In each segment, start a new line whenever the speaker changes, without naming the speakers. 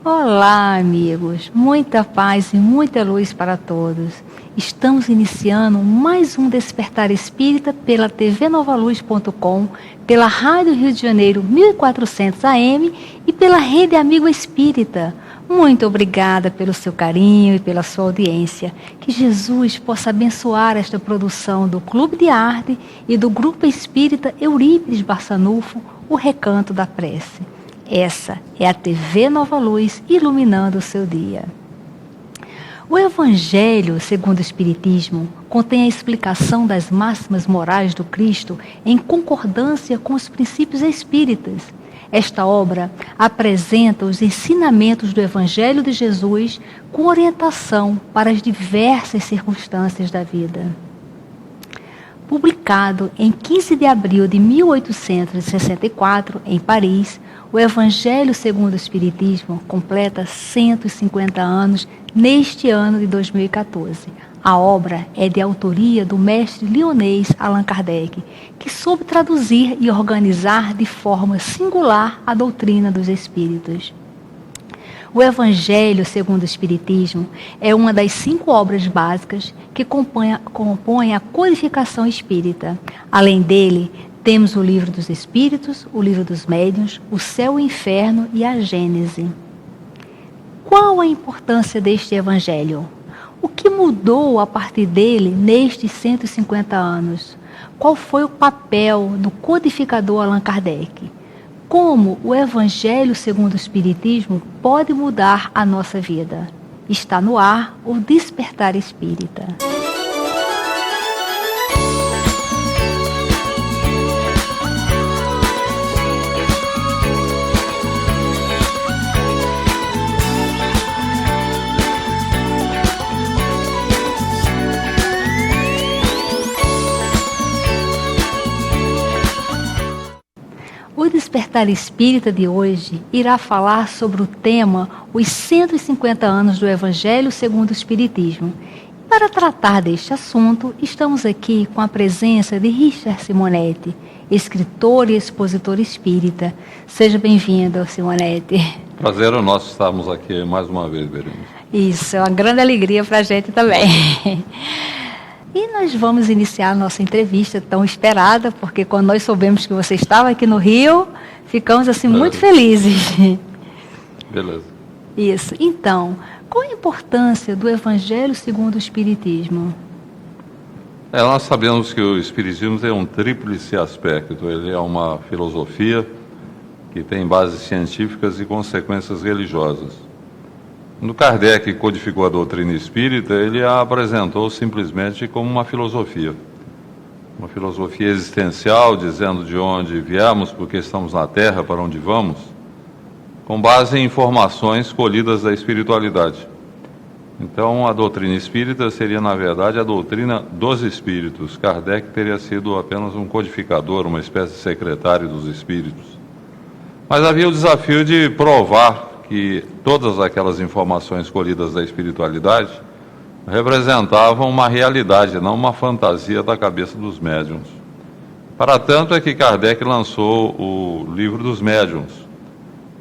Olá, amigos. Muita paz e muita luz para todos. Estamos iniciando mais um Despertar Espírita pela tvnovaluz.com, pela Rádio Rio de Janeiro 1400 AM e pela Rede Amigo Espírita. Muito obrigada pelo seu carinho e pela sua audiência. Que Jesus possa abençoar esta produção do Clube de Arte e do Grupo Espírita Eurípides Barçanufo, o Recanto da Prece. Essa é a TV Nova Luz iluminando o seu dia. O Evangelho, segundo o Espiritismo, contém a explicação das máximas morais do Cristo em concordância com os princípios espíritas. Esta obra apresenta os ensinamentos do Evangelho de Jesus com orientação para as diversas circunstâncias da vida. Publicado em 15 de abril de 1864, em Paris, o Evangelho segundo o Espiritismo completa 150 anos neste ano de 2014. A obra é de autoria do mestre lionês Allan Kardec, que soube traduzir e organizar de forma singular a doutrina dos Espíritos. O Evangelho segundo o Espiritismo é uma das 5 obras básicas que compõem a codificação espírita. Além dele, temos o Livro dos Espíritos, o Livro dos Médiuns, o Céu e o Inferno e a Gênese. Qual a importância deste Evangelho? O que mudou a partir dele nestes 150 anos? Qual foi o papel do codificador Allan Kardec? Como o Evangelho segundo o Espiritismo pode mudar a nossa vida? Está no ar o Despertar Espírita. O Despertar Espírita de hoje irá falar sobre o tema os 150 anos do Evangelho segundo o Espiritismo. Para tratar deste assunto, estamos aqui com a presença de Richard Simonetti, escritor e expositor espírita. Seja bem-vindo, Simonetti.
Prazer é nosso estarmos aqui mais uma vez, Berenice.
Isso, é uma grande alegria para a gente também. E nós vamos iniciar a nossa entrevista tão esperada, porque quando nós soubemos que você estava aqui no Rio, ficamos assim muito felizes.
Beleza.
Isso. Então, qual a importância do Evangelho segundo o Espiritismo?
Nós sabemos que o Espiritismo tem um tríplice aspecto. Ele é uma filosofia que tem bases científicas e consequências religiosas. Quando Kardec codificou a doutrina espírita, ele a apresentou simplesmente como uma filosofia existencial, dizendo de onde viemos, porque estamos na Terra, para onde vamos, com base em informações colhidas da espiritualidade. Então, a doutrina espírita seria, na verdade, a doutrina dos espíritos. Kardec teria sido apenas um codificador, uma espécie de secretário dos espíritos. Mas havia o desafio de provar que todas aquelas informações colhidas da espiritualidade representavam uma realidade, não uma fantasia da cabeça dos médiuns. Para tanto é que Kardec lançou o Livro dos Médiuns,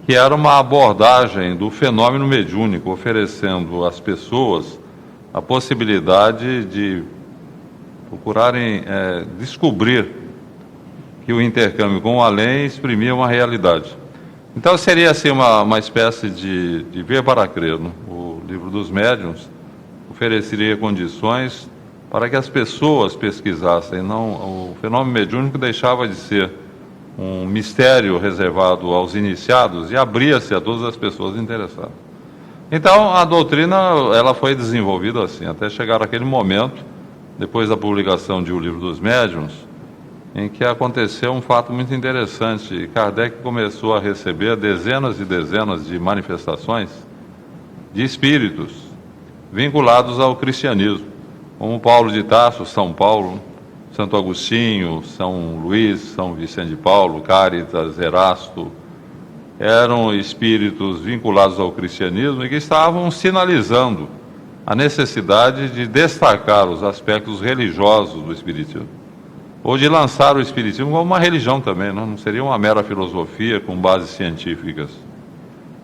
que era uma abordagem do fenômeno mediúnico, oferecendo às pessoas a possibilidade de procurarem descobrir que o intercâmbio com o além exprimia uma realidade. Então seria assim uma espécie de ver para crer, né? O Livro dos Médiuns ofereceria condições para que as pessoas pesquisassem. Não, o fenômeno mediúnico deixava de ser um mistério reservado aos iniciados e abria-se a todas as pessoas interessadas. Então a doutrina ela foi desenvolvida assim, até chegar aquele momento, depois da publicação de O Livro dos Médiuns, em que aconteceu um fato muito interessante. Kardec começou a receber dezenas e dezenas de manifestações de espíritos vinculados ao cristianismo, como Paulo de Tarso, São Paulo, Santo Agostinho, São Luís, São Vicente de Paulo, Cáritas, Erasto. Eram espíritos vinculados ao cristianismo e que estavam sinalizando a necessidade de destacar os aspectos religiosos do espiritismo, ou de lançar o espiritismo como uma religião também, não seria uma mera filosofia com bases científicas.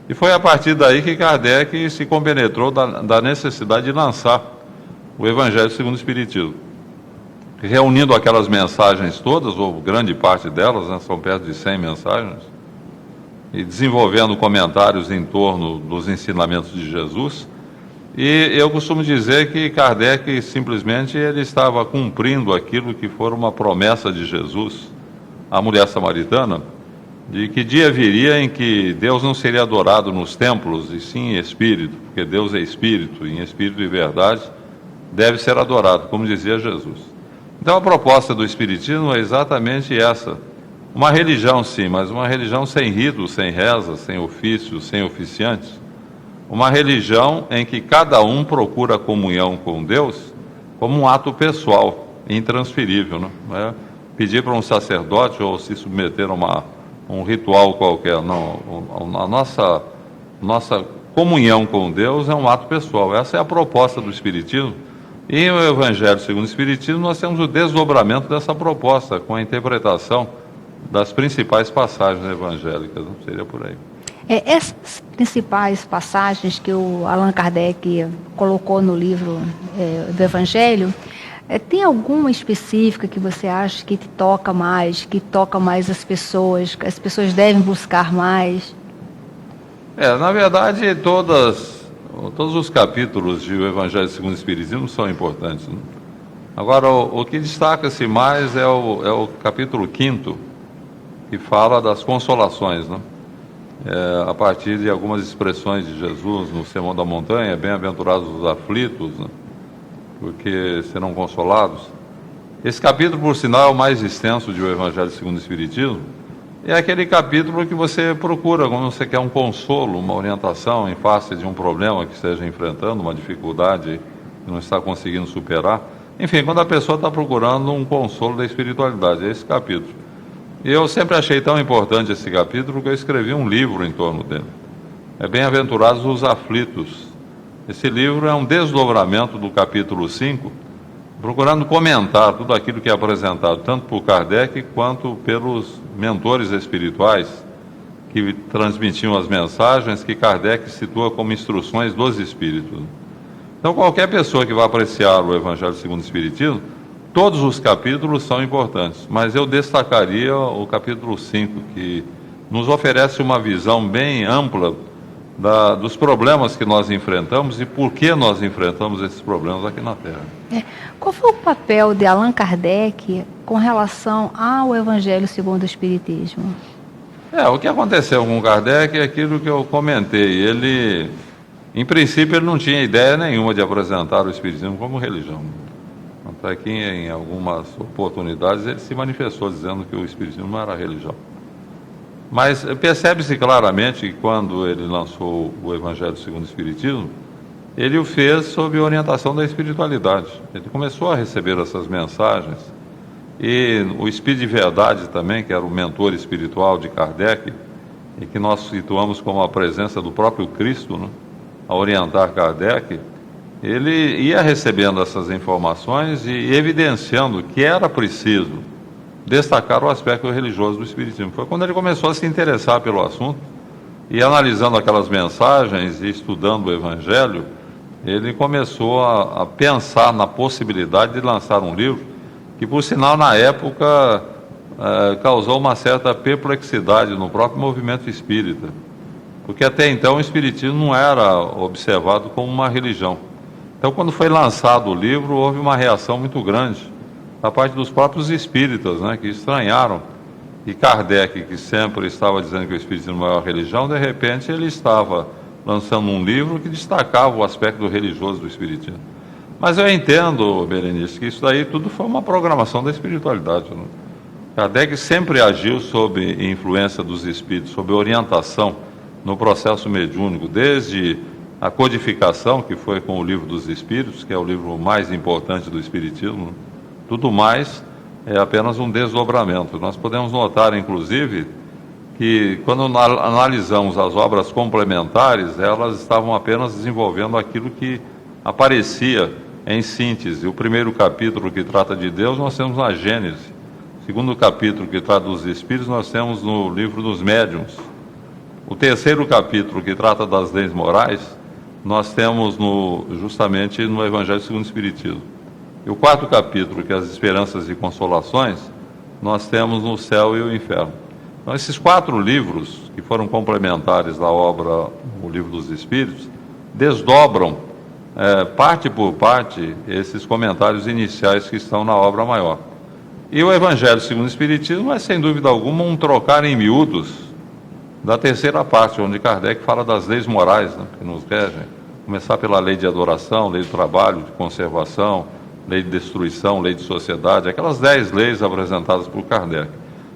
E foi a partir daí que Kardec se compenetrou da necessidade de lançar o Evangelho segundo o Espiritismo. Reunindo aquelas mensagens todas, ou grande parte delas, né, são perto de 100 mensagens, e desenvolvendo comentários em torno dos ensinamentos de Jesus. E eu costumo dizer que Kardec simplesmente ele estava cumprindo aquilo que foi uma promessa de Jesus à mulher samaritana, de que dia viria em que Deus não seria adorado nos templos, e sim em espírito, porque Deus é espírito, e em espírito e verdade deve ser adorado, como dizia Jesus. Então a proposta do Espiritismo é exatamente essa. Uma religião, sim, mas uma religião sem ritos, sem rezas, sem ofícios, sem oficiantes. Uma religião em que cada um procura a comunhão com Deus como um ato pessoal, intransferível. Não é pedir para um sacerdote ou se submeter a um ritual qualquer. Não, a nossa comunhão com Deus é um ato pessoal. Essa é a proposta do Espiritismo. E no Evangelho segundo o Espiritismo nós temos o desdobramento dessa proposta, com a interpretação das principais passagens evangélicas. Não seria por aí.
Essas principais passagens que o Allan Kardec colocou no livro do Evangelho, tem alguma específica que você acha que te toca mais, que toca mais as pessoas, que as pessoas devem buscar mais?
Na verdade, todos os capítulos do Evangelho segundo o Espiritismo são importantes, né? Agora, o que destaca-se mais é o capítulo 5º, que fala das consolações, né? A partir de algumas expressões de Jesus no Sermão da Montanha, bem-aventurados os aflitos, né? Porque serão consolados. Esse capítulo, por sinal, é o mais extenso do Evangelho segundo o Espiritismo. É aquele capítulo que você procura quando você quer um consolo, uma orientação em face de um problema que esteja enfrentando, uma dificuldade que não está conseguindo superar. Enfim, quando a pessoa está procurando um consolo da espiritualidade, é esse capítulo. E eu sempre achei tão importante esse capítulo que eu escrevi um livro em torno dele. É Bem-aventurados os aflitos. Esse livro é um desdobramento do capítulo 5, procurando comentar tudo aquilo que é apresentado, tanto por Kardec quanto pelos mentores espirituais que transmitiam as mensagens que Kardec situa como instruções dos espíritos. Então, qualquer pessoa que vá apreciar o Evangelho segundo o Espiritismo, todos os capítulos são importantes, mas eu destacaria o capítulo 5, que nos oferece uma visão bem ampla dos problemas que nós enfrentamos e por que nós enfrentamos esses problemas aqui na Terra.
Qual foi o papel de Allan Kardec com relação ao Evangelho segundo o Espiritismo?
O que aconteceu com Kardec é aquilo que eu comentei. Ele, em princípio, ele não tinha ideia nenhuma de apresentar o Espiritismo como religião. Até que em algumas oportunidades ele se manifestou dizendo que o Espiritismo não era religião. Mas percebe-se claramente que quando ele lançou o Evangelho segundo o Espiritismo, ele o fez sob orientação da espiritualidade. Ele começou a receber essas mensagens. E o Espírito de Verdade também, que era o mentor espiritual de Kardec, e que nós situamos como a presença do próprio Cristo, né, a orientar Kardec, ele ia recebendo essas informações e evidenciando que era preciso destacar o aspecto religioso do Espiritismo. Foi quando ele começou a se interessar pelo assunto e, analisando aquelas mensagens e estudando o Evangelho, ele começou a pensar na possibilidade de lançar um livro que, por sinal, na época causou uma certa perplexidade no próprio movimento espírita, porque até então o Espiritismo não era observado como uma religião. Então, quando foi lançado o livro, houve uma reação muito grande da parte dos próprios espíritas, né, que estranharam. E Kardec, que sempre estava dizendo que o Espiritismo não é uma religião, de repente ele estava lançando um livro que destacava o aspecto religioso do Espiritismo. Mas eu entendo, Berenice, que isso daí tudo foi uma programação da espiritualidade, né? Kardec sempre agiu sob influência dos espíritos, sob orientação no processo mediúnico, desde a codificação, que foi com o Livro dos Espíritos, que é o livro mais importante do Espiritismo, né? Tudo mais é apenas um desdobramento. Nós podemos notar, inclusive, que quando analisamos as obras complementares, elas estavam apenas desenvolvendo aquilo que aparecia em síntese. O primeiro capítulo, que trata de Deus, nós temos na Gênese. O segundo capítulo, que trata dos Espíritos, nós temos no Livro dos Médiuns. O terceiro capítulo, que trata das leis morais, nós temos justamente no Evangelho segundo o Espiritismo. E o quarto capítulo, que é as esperanças e consolações, nós temos no Céu e o Inferno. Então, esses 4 livros, que foram complementares da obra O Livro dos Espíritos, desdobram, parte por parte, esses comentários iniciais que estão na obra maior. E o Evangelho segundo o Espiritismo é, sem dúvida alguma, um trocar em miúdos da terceira parte, onde Kardec fala das leis morais, né, que nos regem. Começar pela lei de adoração, lei do trabalho, de conservação, lei de destruição, lei de sociedade, aquelas 10 leis apresentadas por Kardec.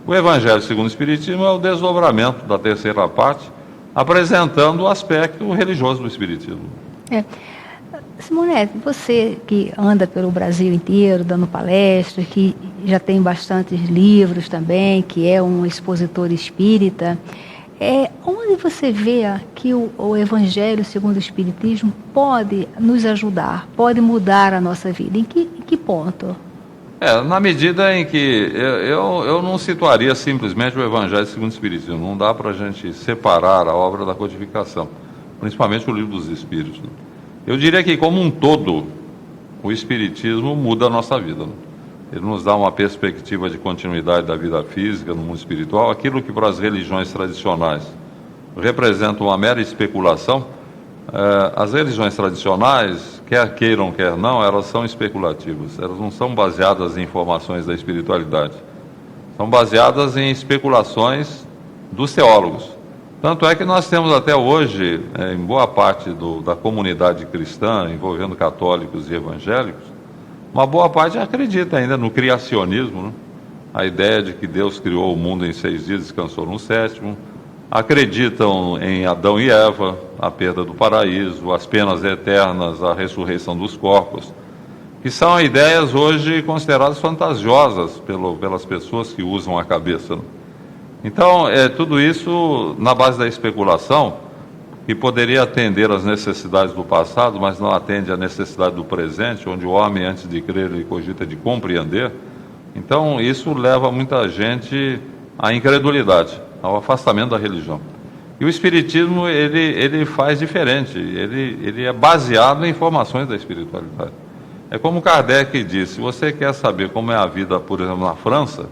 O Evangelho segundo o Espiritismo é o desdobramento da terceira parte, apresentando o aspecto religioso do Espiritismo.
Simonete, você que anda pelo Brasil inteiro dando palestras, que já tem bastantes livros também, que é um expositor espírita, onde você vê que o Evangelho segundo o Espiritismo pode nos ajudar, pode mudar a nossa vida? Em que ponto?
Na medida em que eu não situaria simplesmente o Evangelho segundo o Espiritismo, não dá para a gente separar a obra da codificação, principalmente o Livro dos Espíritos. Eu diria que, como um todo, o Espiritismo muda a nossa vida. Ele nos dá uma perspectiva de continuidade da vida física no mundo espiritual. Aquilo que para as religiões tradicionais representa uma mera especulação, as religiões tradicionais, quer queiram, quer não, elas são especulativas. Elas não são baseadas em informações da espiritualidade. São baseadas em especulações dos teólogos. Tanto é que nós temos até hoje, em boa parte da comunidade cristã, envolvendo católicos e evangélicos, uma boa parte acredita ainda no criacionismo, né? A ideia de que Deus criou o mundo em 6 dias e descansou no 7º. Acreditam em Adão e Eva, a perda do paraíso, as penas eternas, a ressurreição dos corpos, que são ideias hoje consideradas fantasiosas pelas pessoas que usam a cabeça, né? Então, tudo isso na base da especulação, que poderia atender às necessidades do passado, mas não atende à necessidade do presente, onde o homem, antes de crer, ele cogita de compreender. Então, isso leva muita gente à incredulidade, ao afastamento da religião. E o Espiritismo, ele faz diferente, ele é baseado em informações da espiritualidade. É como Kardec disse: se você quer saber como é a vida, por exemplo, na França,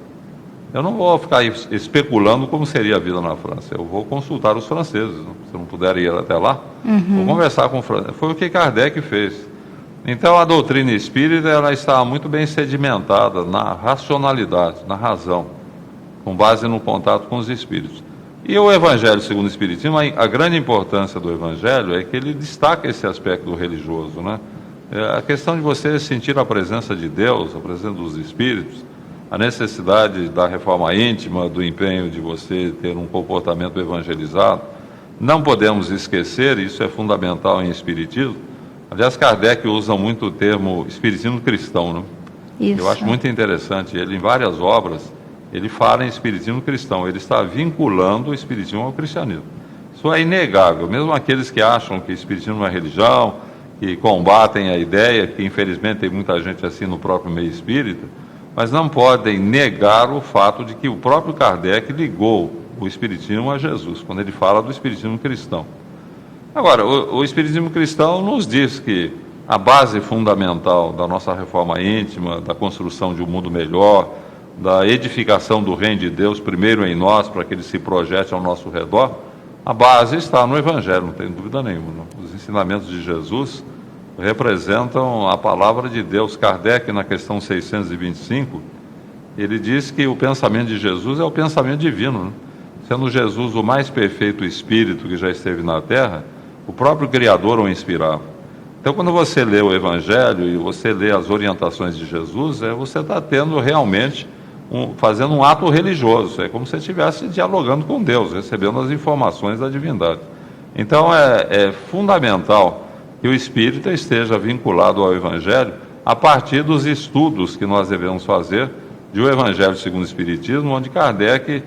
eu não vou ficar especulando como seria a vida na França. Eu vou consultar os franceses. Se eu não puder ir até lá, vou conversar com o francês. Foi o que Kardec fez. Então, a doutrina espírita, ela está muito bem sedimentada na racionalidade, na razão, com base no contato com os espíritos. E o Evangelho segundo o Espiritismo, a grande importância do Evangelho é que ele destaca esse aspecto religioso, né? A questão de você sentir a presença de Deus, a presença dos espíritos, a necessidade da reforma íntima, do empenho de você ter um comportamento evangelizado. Não podemos esquecer, isso é fundamental em Espiritismo. Aliás, Kardec usa muito o termo Espiritismo cristão, né?
Isso.
Eu acho muito interessante. Ele, em várias obras, ele fala em Espiritismo cristão. Ele está vinculando o Espiritismo ao cristianismo. Isso é inegável. Mesmo aqueles que acham que o Espiritismo não é religião, que combatem a ideia, que infelizmente tem muita gente assim no próprio meio espírita, mas não podem negar o fato de que o próprio Kardec ligou o Espiritismo a Jesus, quando ele fala do Espiritismo cristão. Agora, o Espiritismo cristão nos diz que a base fundamental da nossa reforma íntima, da construção de um mundo melhor, da edificação do reino de Deus, primeiro em nós, para que ele se projete ao nosso redor, a base está no Evangelho, não tem dúvida nenhuma, não? Os ensinamentos de Jesus representam a palavra de Deus. Kardec, na questão 625, ele diz que o pensamento de Jesus é o pensamento divino, né? Sendo Jesus o mais perfeito espírito que já esteve na Terra, o próprio Criador o inspirava. Então, quando você lê o Evangelho e você lê as orientações de Jesus, você está tendo realmente, fazendo um ato religioso. É como se você estivesse dialogando com Deus, recebendo as informações da divindade. Então, é fundamental que o espírita esteja vinculado ao Evangelho a partir dos estudos que nós devemos fazer de o Evangelho segundo o Espiritismo, onde Kardec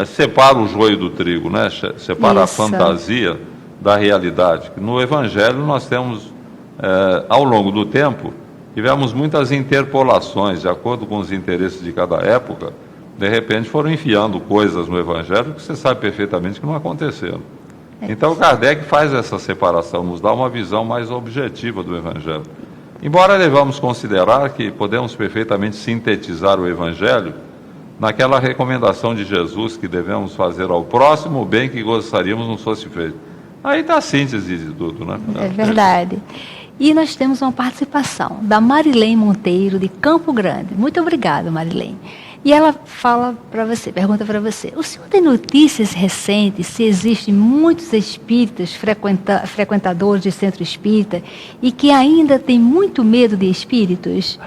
separa o joio do trigo, né? Separa a fantasia da realidade. No Evangelho nós temos, ao longo do tempo, tivemos muitas interpolações, de acordo com os interesses de cada época, de repente foram enfiando coisas no Evangelho que você sabe perfeitamente que não aconteceram. Então Kardec faz essa separação, nos dá uma visão mais objetiva do Evangelho. Embora devamos considerar que podemos perfeitamente sintetizar o Evangelho naquela recomendação de Jesus que devemos fazer ao próximo o bem que gostaríamos não fosse feito. Aí está a síntese de tudo, né?
É verdade. E nós temos uma participação da Marilene Monteiro, de Campo Grande. Muito obrigada, Marilene. E ela fala para você, pergunta para você: o senhor tem notícias recentes se existem muitos espíritas frequentadores de centro espírita e que ainda têm muito medo de espíritos?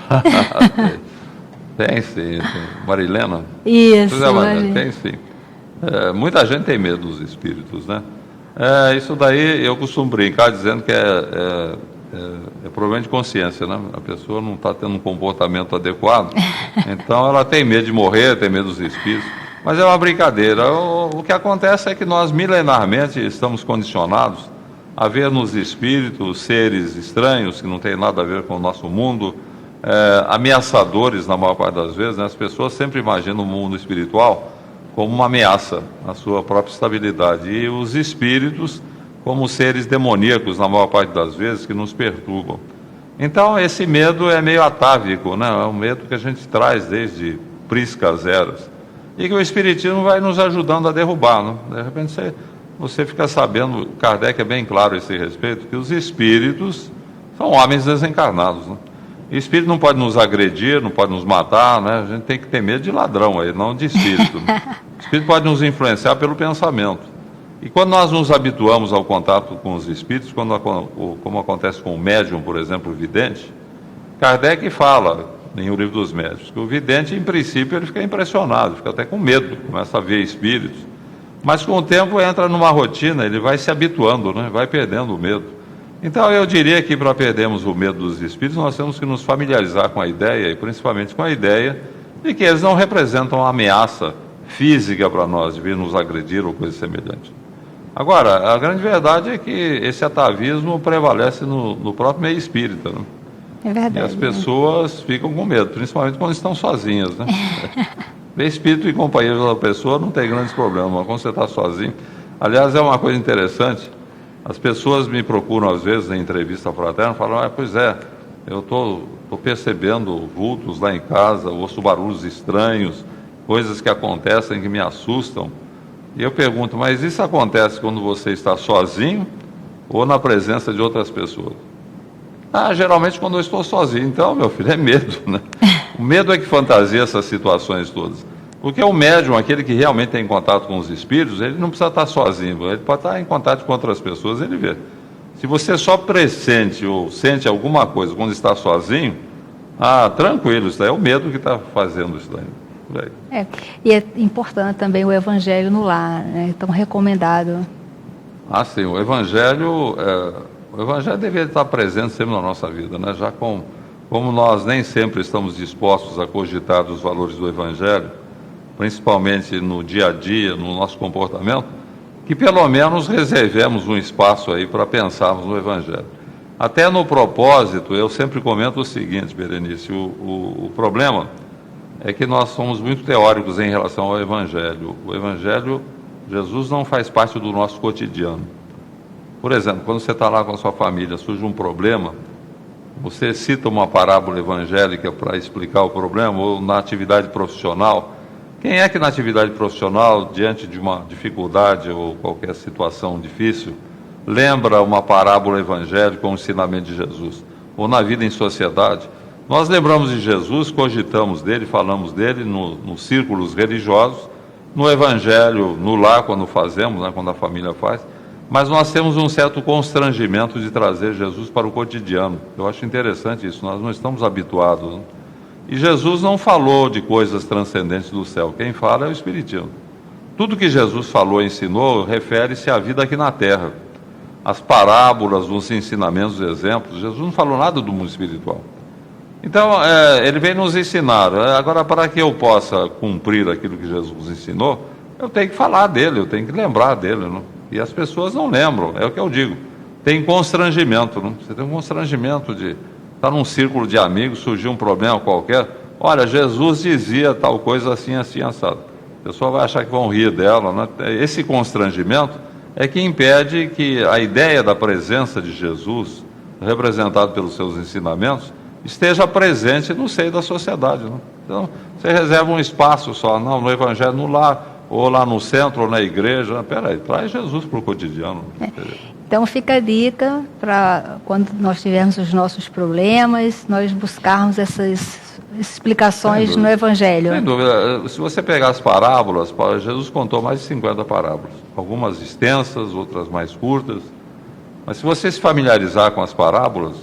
Tem sim. Marilena?
Isso,
Tem sim. Muita gente tem medo dos espíritos, né? Isso daí eu costumo brincar dizendo que é problema de consciência, né? A pessoa não está tendo um comportamento adequado, então ela tem medo de morrer, tem medo dos espíritos, mas é uma brincadeira. O que acontece é que nós milenarmente estamos condicionados a ver nos espíritos seres estranhos que não tem nada a ver com o nosso mundo, ameaçadores na maior parte das vezes, né? As pessoas sempre imaginam o mundo espiritual como uma ameaça à sua própria estabilidade, e os espíritos como seres demoníacos, na maior parte das vezes, que nos perturbam. Então, esse medo é meio atávico, né? É um medo que a gente traz desde priscas eras, e que o Espiritismo vai nos ajudando a derrubar, né? De repente, você fica sabendo, Kardec é bem claro a esse respeito, que os espíritos são homens desencarnados, né? E o espírito não pode nos agredir, não pode nos matar, né? A gente tem que ter medo de ladrão aí, não de espírito, né? O espírito pode nos influenciar pelo pensamento. E quando nós nos habituamos ao contato com os espíritos, como acontece com o médium, por exemplo, o vidente, Kardec fala em O Livro dos Médiuns que o vidente, em princípio, ele fica impressionado, fica até com medo, começa a ver espíritos, mas com o tempo entra numa rotina, ele vai se habituando, né? Vai perdendo o medo. Então eu diria que para perdermos o medo dos espíritos, nós temos que nos familiarizar com a ideia, e principalmente com a ideia de que eles não representam uma ameaça física para nós, de vir nos agredir ou coisa semelhante. Agora, a grande verdade é que esse atavismo prevalece no próprio meio espírita, né?
É verdade.
E as pessoas ficam com medo, principalmente quando estão sozinhas, né? Ver espírito e companheiro da pessoa não tem grandes problemas, mas quando você está sozinho... Aliás, é uma coisa interessante, as pessoas me procuram às vezes em entrevista fraterna, falam: pois é, eu estou percebendo vultos lá em casa, ouço barulhos estranhos, coisas que acontecem que me assustam. E eu pergunto: mas isso acontece quando você está sozinho ou na presença de outras pessoas? Geralmente quando eu estou sozinho. Então, meu filho, é medo, né? O medo é que fantasia essas situações todas. Porque o médium, aquele que realmente tem contato com os espíritos, ele não precisa estar sozinho, ele pode estar em contato com outras pessoas, ele vê. Se você só pressente ou sente alguma coisa quando está sozinho, tranquilo, isso daí é o medo que está fazendo isso daí.
E é importante também o Evangelho no lar, né? Tão recomendado.
Sim, o Evangelho deveria estar presente sempre na nossa vida, né? Já como nós nem sempre estamos dispostos a cogitar dos valores do Evangelho, principalmente no dia a dia, no nosso comportamento, que pelo menos reservemos um espaço aí para pensarmos no Evangelho. Até no propósito, eu sempre comento o seguinte, Berenice: o problema é que nós somos muito teóricos em relação ao Evangelho. O Evangelho, Jesus não faz parte do nosso cotidiano. Por exemplo, quando você está lá com a sua família, surge um problema, você cita uma parábola evangélica para explicar o problema, ou na atividade profissional. Quem é que na atividade profissional, diante de uma dificuldade ou qualquer situação difícil, lembra uma parábola evangélica ou um ensinamento de Jesus? Ou na vida em sociedade, nós lembramos de Jesus, cogitamos dele, falamos dele nos círculos religiosos, no Evangelho, no lar, quando fazemos, né, quando a família faz, mas nós temos um certo constrangimento de trazer Jesus para o cotidiano. Eu acho interessante isso, nós não estamos habituados, né? E Jesus não falou de coisas transcendentes do céu, quem fala é o Espiritismo. Tudo que Jesus falou e ensinou refere-se à vida aqui na Terra. As parábolas, os ensinamentos, os exemplos, Jesus não falou nada do mundo espiritual. Então, ele vem nos ensinar. Agora, para que eu possa cumprir aquilo que Jesus ensinou, eu tenho que falar dele, eu tenho que lembrar dele, né? E as pessoas não lembram, é o que eu digo. Tem constrangimento, né? Você tem um constrangimento de estar num círculo de amigos, surgir um problema qualquer, olha, Jesus dizia tal coisa assim, assim, assado. A pessoa vai achar que vão rir dela, né? Esse constrangimento é que impede que a ideia da presença de Jesus, representado pelos seus ensinamentos, esteja presente no seio da sociedade, né? Então, você reserva um espaço só, não, no Evangelho, no lar, ou lá no centro, ou na igreja. Peraí, traz Jesus para o cotidiano.
Então fica a dica para quando nós tivermos os nossos problemas, nós buscarmos essas explicações no Evangelho.
Sem dúvida. Se você pegar as parábolas, Jesus contou mais de 50 parábolas. Algumas extensas, outras mais curtas. Mas se você se familiarizar com as parábolas,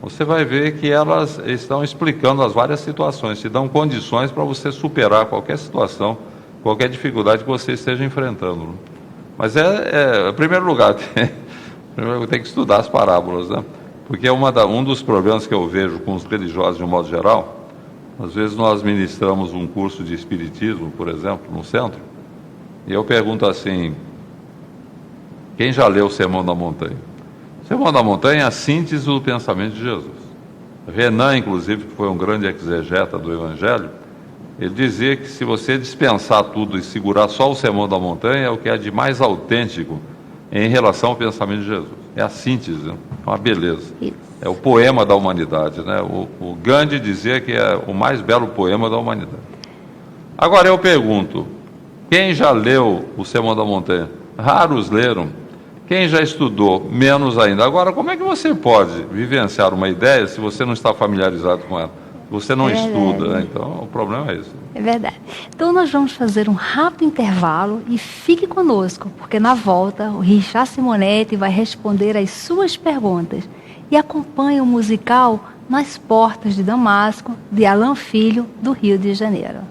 você vai ver que elas estão explicando as várias situações, te dão condições para você superar qualquer situação, qualquer dificuldade que você esteja enfrentando. Mas em primeiro lugar, tem que estudar as parábolas, né? Porque um dos problemas que eu vejo com os religiosos de um modo geral, às vezes nós ministramos um curso de espiritismo, por exemplo, no centro, e eu pergunto assim, quem já leu o Sermão da Montanha? O Sermão da Montanha é a síntese do pensamento de Jesus. Renan, inclusive, que foi um grande exegeta do Evangelho, ele dizia que se você dispensar tudo e segurar só o Sermão da Montanha, é o que há de mais autêntico em relação ao pensamento de Jesus. É a síntese, é uma beleza. É o poema da humanidade, né? O Gandhi dizia que é o mais belo poema da humanidade. Agora eu pergunto, quem já leu o Sermão da Montanha? Raros leram. Quem já estudou? Menos ainda. Agora, como é que você pode vivenciar uma ideia se você não está familiarizado com ela? Você não estuda, né? Então o problema é isso.
É verdade. Então nós vamos fazer um rápido intervalo e fique conosco, porque na volta o Richard Simonetti vai responder as suas perguntas. E acompanhe o musical Nas Portas de Damasco, de Alan Filho, do Rio de Janeiro.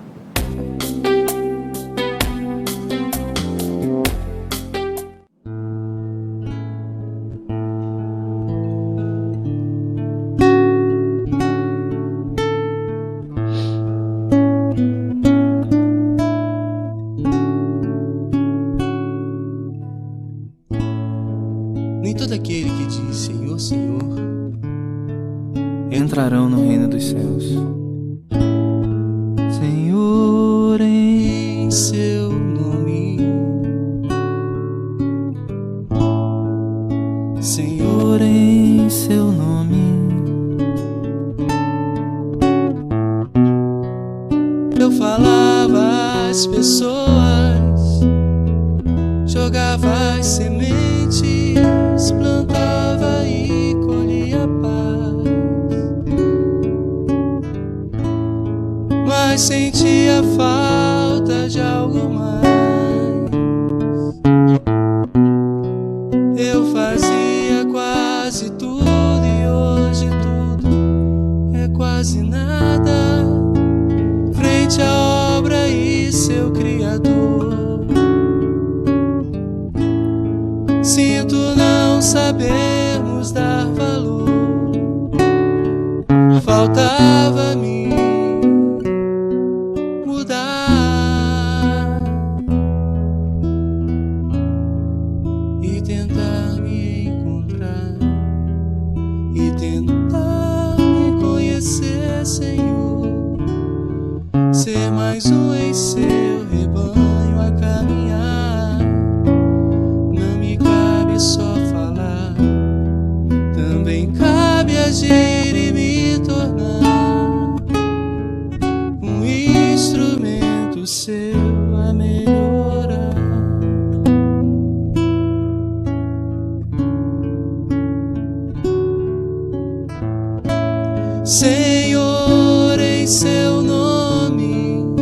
Nem todo aquele que diz Senhor, Senhor
entrarão no reino dos céus. Senhor, em
seu nome,
Senhor, em seu nome,
eu falava às pessoas, jogava as sementes, plantava e colhia paz, mas sentia falta de algo mais. Eu fazia quase tudo e hoje tudo é quase nada frente à obra e seu Criador. Sinto não sabermos dar valor, faltava-me mudar e tentar me encontrar e tentar me conhecer, Senhor, ser mais um em seu rebanho a caminhar. Não me cabe só falar, também cabe agir e me tornar um instrumento seu a melhorar. Senhor, em seu nome,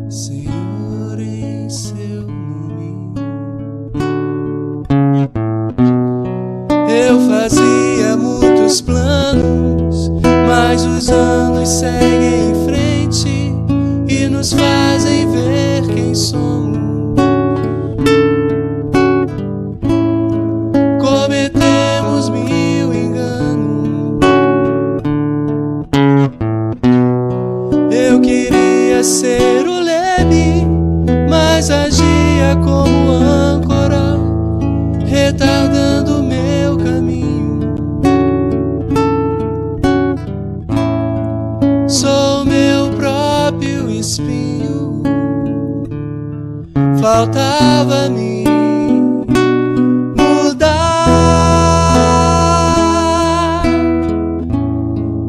Senhor, em seu nome, eu fazia muitos planos, mas os anos seguem em frente e nos fazem ver quem somos. Cometemos mil enganos. Eu queria ser o leme, mas agia como âncora, retardando meu caminho. faltava-me mudar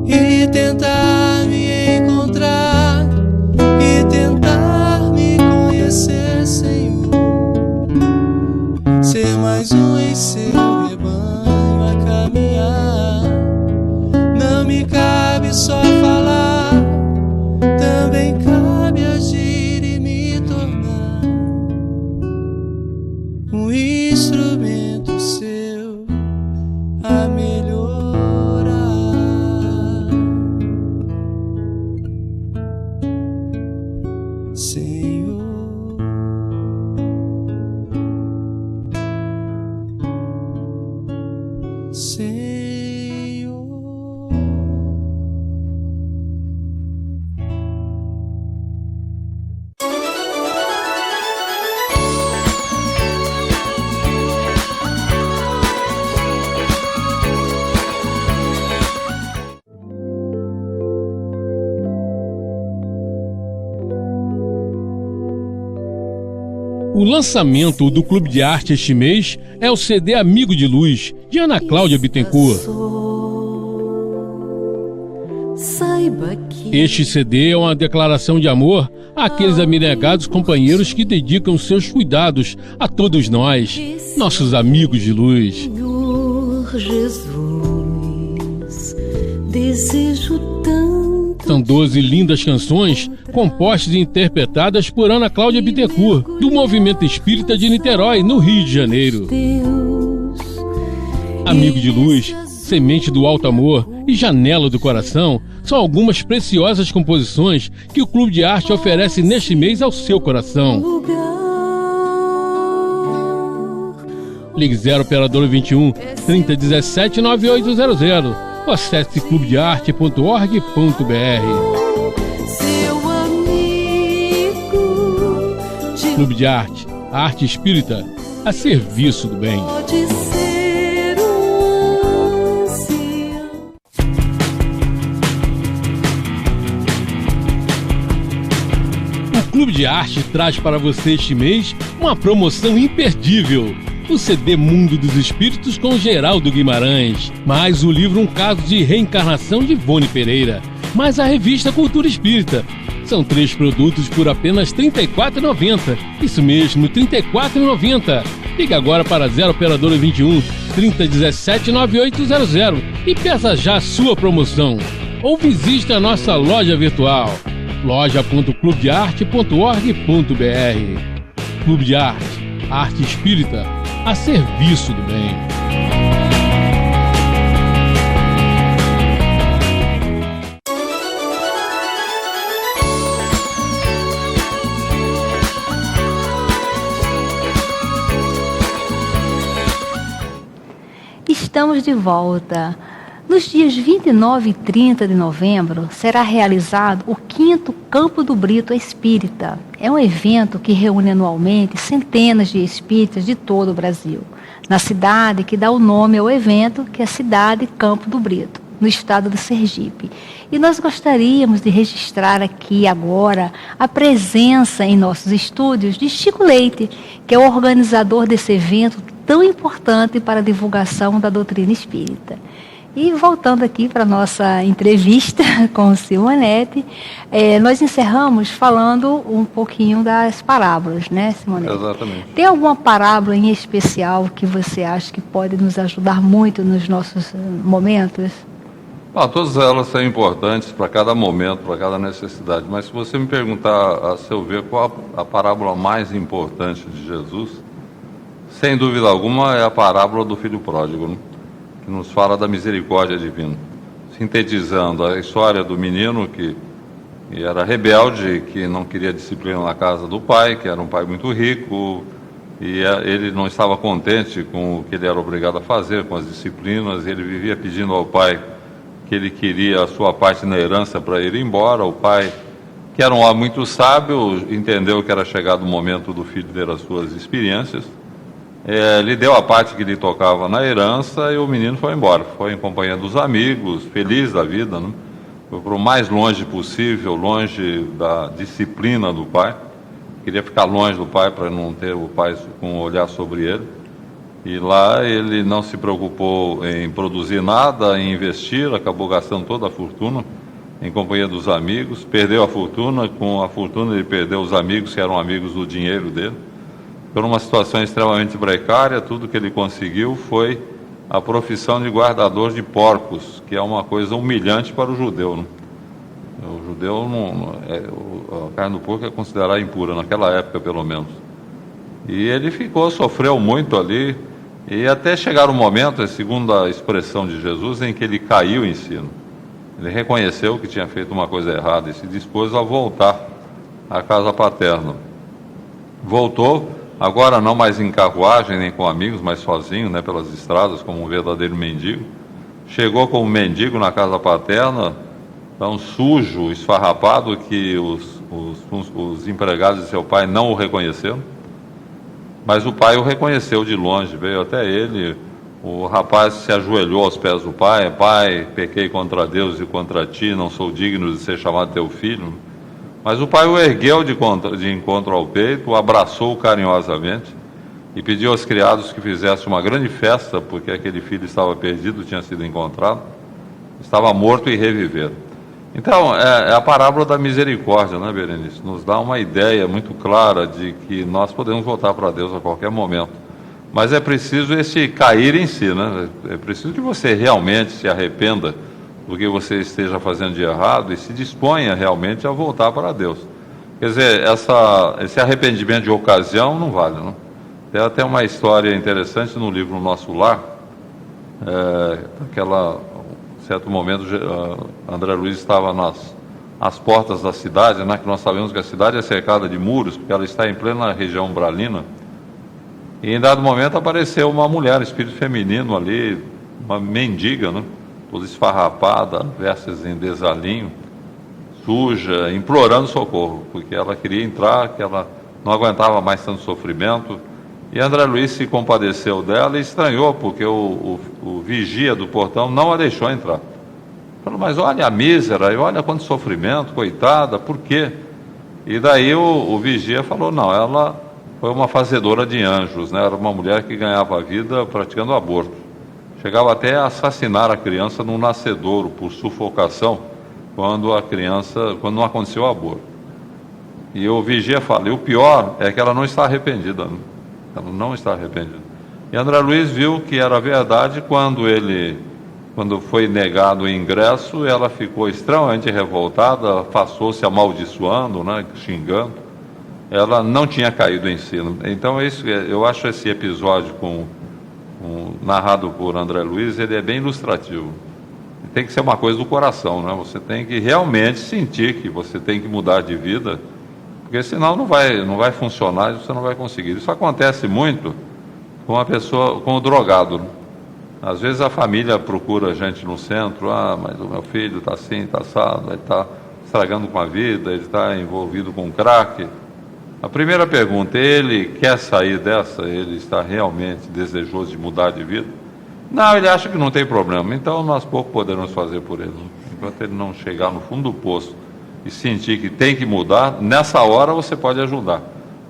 e tentar me encontrar e tentar me conhecer, Senhor, ser mais um em seu rebanho a caminhar. Não me cabe só falar, também cabe agir e me tornar um instrumento seu a melhorar. Senhor, Senhor.
O lançamento do Clube de Arte este mês é o CD Amigo de Luz, de Ana Cláudia Bittencourt. Este CD é uma declaração de amor àqueles abnegados companheiros que dedicam seus cuidados a todos nós, nossos amigos de luz.
Senhor Jesus, desejo tanto.
São 12 lindas canções compostas e interpretadas por Ana Cláudia Bittencourt, do Movimento Espírita de Niterói, no Rio de Janeiro. Amigo de Luz, Semente do Alto Amor e Janela do Coração são algumas preciosas composições que o Clube de Arte oferece neste mês ao seu coração. Ligue 0 operadora 21 3017 9800 ou acesse clubedearte.org.br. Clube de Arte, a arte espírita a serviço do bem. O Clube de Arte traz para você este mês uma promoção imperdível: o CD Mundo dos Espíritos com Geraldo Guimarães, mais o livro Um Caso de Reencarnação de Ivone Pereira, mais a revista Cultura Espírita. São 3 produtos por apenas R$ 34,90. Isso mesmo, R$ 34,90. Ligue agora para 0 operadora 21 3017 9800 e peça já a sua promoção. Ou visite a nossa loja virtual, loja.clubedearte.org.br. Clube de Arte, arte espírita a serviço do bem.
Estamos de volta. Nos dias 29 e 30 de novembro, será realizado o 5º Campo do Brito Espírita. É um evento que reúne anualmente centenas de espíritas de todo o Brasil, na cidade que dá o nome ao evento, que é a cidade Campo do Brito, no estado de Sergipe. E nós gostaríamos de registrar aqui agora a presença em nossos estúdios de Chico Leite, que é o organizador desse evento tão importante para a divulgação da doutrina espírita. E voltando aqui para a nossa entrevista com o Simonete, nós encerramos falando um pouquinho das parábolas, né, Simonete?
Exatamente.
Tem alguma parábola em especial que você acha que pode nos ajudar muito nos nossos momentos?
Todas elas são importantes para cada momento, para cada necessidade, mas se você me perguntar, a seu ver, qual a parábola mais importante de Jesus, sem dúvida alguma é a parábola do filho pródigo, né? Que nos fala da misericórdia divina, sintetizando a história do menino que era rebelde, que não queria disciplina na casa do pai, que era um pai muito rico, e ele não estava contente com o que ele era obrigado a fazer, com as disciplinas. Ele vivia pedindo ao pai que ele queria a sua parte na herança para ir embora. O pai, que era um homem muito sábio, entendeu que era chegado o momento do filho ter as suas experiências, lhe deu a parte que lhe tocava na herança, e o menino foi embora, foi em companhia dos amigos, feliz da vida, né? Foi para o mais longe possível, longe da disciplina do pai, queria ficar longe do pai para não ter o pai com um olhar sobre ele. E lá ele não se preocupou em produzir nada, em investir, acabou gastando toda a fortuna em companhia dos amigos, perdeu a fortuna, com a fortuna ele perdeu os amigos que eram amigos do dinheiro dele. Por uma situação extremamente precária, tudo que ele conseguiu foi a profissão de guardador de porcos, que é uma coisa humilhante para o judeu, né? O judeu, a carne do porco é considerada impura, naquela época pelo menos. E ele sofreu muito ali, e até chegar o momento, segundo a expressão de Jesus, em que ele caiu em si. Ele reconheceu que tinha feito uma coisa errada e se dispôs a voltar à casa paterna. Voltou, agora não mais em carruagem, nem com amigos, mas sozinho, né, pelas estradas, como um verdadeiro mendigo. Chegou como mendigo na casa paterna, tão sujo, esfarrapado, que os empregados de seu pai não o reconheceram. Mas o pai o reconheceu de longe, veio até ele. O rapaz se ajoelhou aos pés do pai: pai, pequei contra Deus e contra ti, não sou digno de ser chamado teu filho. Mas o pai o ergueu de encontro ao peito, o abraçou carinhosamente e pediu aos criados que fizessem uma grande festa, porque aquele filho estava perdido, tinha sido encontrado, estava morto e reviver. Então, é a parábola da misericórdia, né, Berenice? Nos dá uma ideia muito clara de que nós podemos voltar para Deus a qualquer momento. Mas é preciso esse cair em si, né? É preciso que você realmente se arrependa do que você esteja fazendo de errado e se disponha realmente a voltar para Deus. Quer dizer, esse arrependimento de ocasião não vale, não? Tem até uma história interessante no livro Nosso Lar, certo momento, André Luiz estava às portas da cidade, né, que nós sabemos que a cidade é cercada de muros, porque ela está em plena região umbralina, e em dado momento apareceu uma mulher, espírito feminino ali, uma mendiga, né, toda esfarrapada, vestes em desalinho, suja, implorando socorro, porque ela queria entrar, que ela não aguentava mais tanto sofrimento. E André Luiz se compadeceu dela e estranhou, porque o vigia do portão não a deixou entrar. Falou: mas olha a mísera, e olha quanto sofrimento, coitada, por quê? E daí o vigia falou: não, ela foi uma fazedora de anjos, né? Era uma mulher que ganhava a vida praticando aborto. Chegava até a assassinar a criança no nascedouro por sufocação, quando não aconteceu o aborto. E o vigia fala: e o pior é que ela não está arrependida, né? Ela não está arrependida. E André Luiz viu que era verdade. Quando foi negado o ingresso, ela ficou extremamente revoltada, afastou-se amaldiçoando, né, xingando. Ela não tinha caído em si. Então eu acho esse episódio narrado por André Luiz, ele é bem ilustrativo. Tem que ser uma coisa do coração, né? Você tem que realmente sentir que você tem que mudar de vida, porque senão não vai funcionar, você não vai conseguir. Isso acontece muito com a pessoa, com o drogado. Às vezes a família procura a gente no centro: mas o meu filho está assim, está assado, ele está estragando com a vida, ele está envolvido com crack. A primeira pergunta: ele quer sair dessa? Ele está realmente desejoso de mudar de vida? Não, ele acha que não tem problema. Então nós pouco podemos fazer por ele. Enquanto ele não chegar no fundo do poço e sentir que tem que mudar, nessa hora você pode ajudar.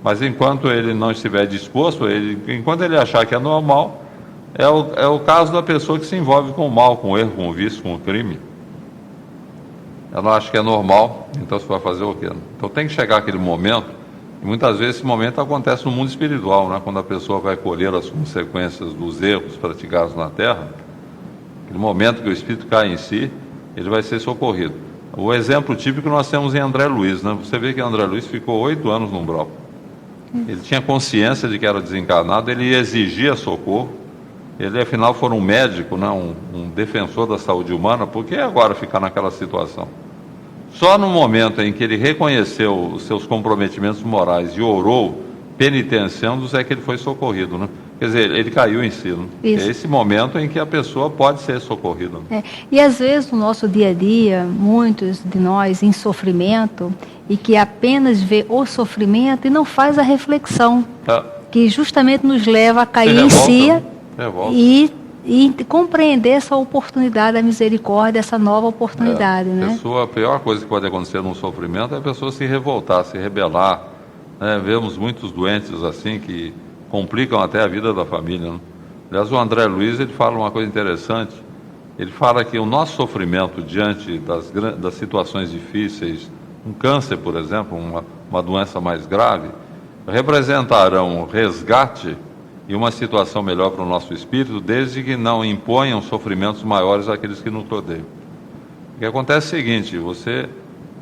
Mas enquanto ele não estiver disposto, enquanto ele achar que é normal, é o caso da pessoa que se envolve com o mal, com o erro, com o vício, com o crime. Ela acha que é normal, então você vai fazer o quê? Então tem que chegar aquele momento, e muitas vezes esse momento acontece no mundo espiritual, né? Quando a pessoa vai colher as consequências dos erros praticados na Terra, aquele momento que o espírito cai em si, ele vai ser socorrido. O exemplo típico nós temos em André Luiz, né? Você vê que André Luiz ficou 8 anos no umbral. Ele tinha consciência de que era desencarnado, ele exigia socorro. Ele, afinal, foi um médico, né? um defensor da saúde humana. Por que agora ficar naquela situação? Só no momento em que ele reconheceu os seus comprometimentos morais e orou, penitenciando-os, é que ele foi socorrido, né? Quer dizer, ele caiu em si, né? É esse momento em que a pessoa pode ser socorrida.
E às vezes no nosso dia a dia, muitos de nós em sofrimento, e que apenas vê o sofrimento e não faz a reflexão, que justamente nos leva a cair em si e compreender essa oportunidade da misericórdia, essa nova oportunidade, né?
A pior coisa que pode acontecer num sofrimento é a pessoa se revoltar, se rebelar, Vemos muitos doentes assim que complicam até a vida da família, né? Aliás, o André Luiz, ele fala uma coisa interessante. Ele fala que o nosso sofrimento diante das situações difíceis, um câncer, por exemplo, uma doença mais grave, representarão resgate e uma situação melhor para o nosso espírito, desde que não imponham sofrimentos maiores àqueles que nos rodeiam. O que acontece é o seguinte: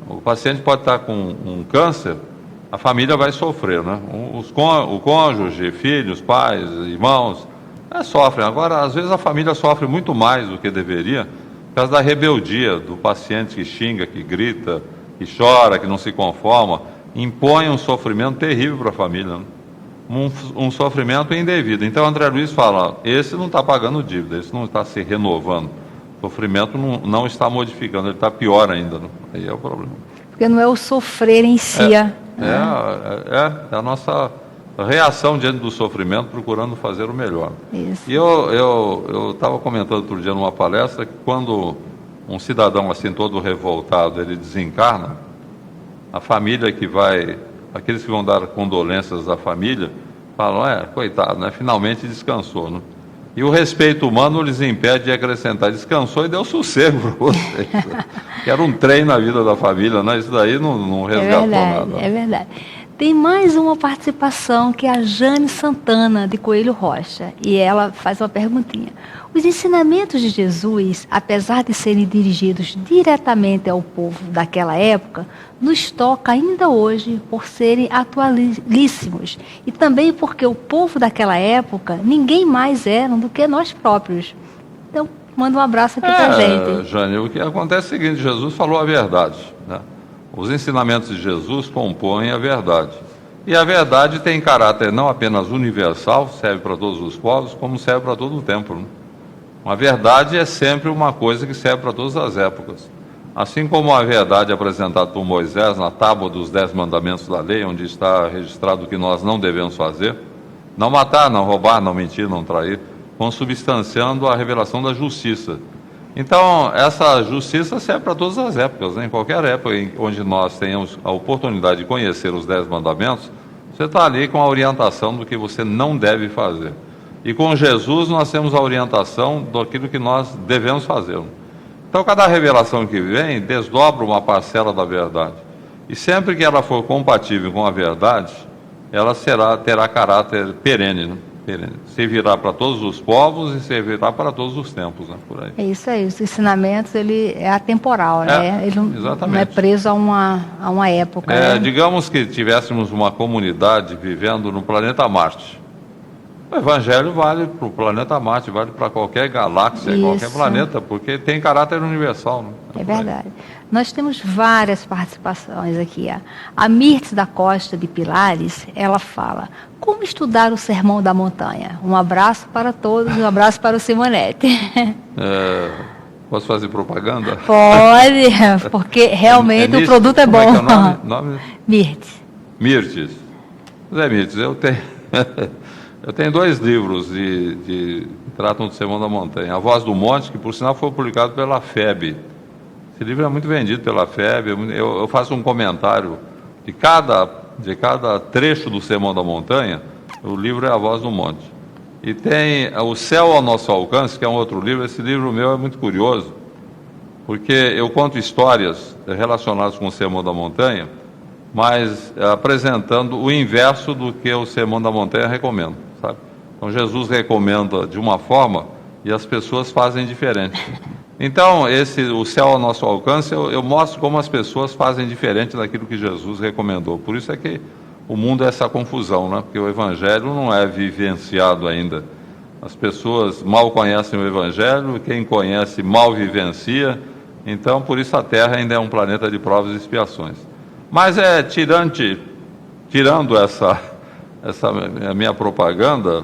o paciente pode estar com um câncer, a família vai sofrer, né? O cônjuge, filhos, pais, irmãos, sofrem. Agora, às vezes a família sofre muito mais do que deveria, por causa da rebeldia do paciente que xinga, que grita, que chora, que não se conforma, impõe um sofrimento terrível para a família, né? Um sofrimento indevido. Então, André Luiz fala: esse não está pagando dívida, esse não está se renovando, o sofrimento não está modificando, ele está pior ainda, né? Aí é o problema.
Porque não é o sofrer em si.
É a nossa reação diante do sofrimento, procurando fazer o melhor.
Isso.
E eu estava comentando outro dia numa palestra que quando um cidadão assim todo revoltado, ele desencarna, a família aqueles que vão dar condolências à família, falam: coitado, né? Finalmente descansou, né? E o respeito humano lhes impede de acrescentar: descansou e deu sossego para vocês. Que era um trem na vida da família, né? Isso daí não resgatou nada.
É verdade. Tem mais uma participação, que é a Jane Santana, de Coelho Rocha, e ela faz uma perguntinha. Os ensinamentos de Jesus, apesar de serem dirigidos diretamente ao povo daquela época, nos toca ainda hoje por serem atualíssimos, e também porque o povo daquela época, ninguém mais eram do que nós próprios. Então, manda um abraço aqui pra gente.
Jane, o que acontece é o seguinte: Jesus falou a verdade, né? Os ensinamentos de Jesus compõem a verdade. E a verdade tem caráter não apenas universal, serve para todos os povos, como serve para todo o tempo, né? A verdade é sempre uma coisa que serve para todas as épocas. Assim como a verdade apresentada por Moisés na tábua dos 10 mandamentos da lei, onde está registrado o que nós não devemos fazer: não matar, não roubar, não mentir, não trair, consubstanciando a revelação da justiça. Então, essa justiça serve para todas as épocas, né? Em qualquer época onde nós tenhamos a oportunidade de conhecer os 10 mandamentos, você está ali com a orientação do que você não deve fazer. E com Jesus nós temos a orientação daquilo que nós devemos fazer. Então, cada revelação que vem desdobra uma parcela da verdade. E sempre que ela for compatível com a verdade, ela terá caráter perene, né? Servirá para todos os povos e servirá para todos os tempos, né? Por aí.
É isso aí, os ensinamentos, ele é atemporal, né? Ele não é preso a uma época. Né?
Digamos que tivéssemos uma comunidade vivendo no planeta Marte. O Evangelho vale para o planeta Marte, vale para qualquer galáxia, qualquer planeta, porque tem caráter universal, né?
É verdade. Nós temos várias participações aqui. A Mirtes da Costa de Pilares, ela fala: como estudar o Sermão da Montanha? Um abraço para todos, um abraço para o Simonetti.
Posso fazer propaganda?
Pode, porque realmente o produto é bom.
Como é que é o nome?
Mirtes.
Mirtes. Zé Mirtes, eu tenho 2 livros que tratam do Sermão da Montanha. A Voz do Monte, que por sinal foi publicado pela FEB. Esse livro é muito vendido pela FEB. Eu faço um comentário de cada trecho do Sermão da Montanha. O livro é A Voz do Monte. E tem O Céu ao Nosso Alcance, que é um outro livro. Esse livro meu é muito curioso, porque eu conto histórias relacionadas com o Sermão da Montanha, mas apresentando o inverso do que o Sermão da Montanha recomenda, sabe? Então, Jesus recomenda de uma forma e as pessoas fazem diferente. Então, O Céu ao Nosso Alcance, eu mostro como as pessoas fazem diferente daquilo que Jesus recomendou. Por isso é que o mundo é essa confusão, né? Porque o Evangelho não é vivenciado ainda. As pessoas mal conhecem o Evangelho, quem conhece mal vivencia. Então, por isso a Terra ainda é um planeta de provas e expiações. Mas tirando essa minha propaganda,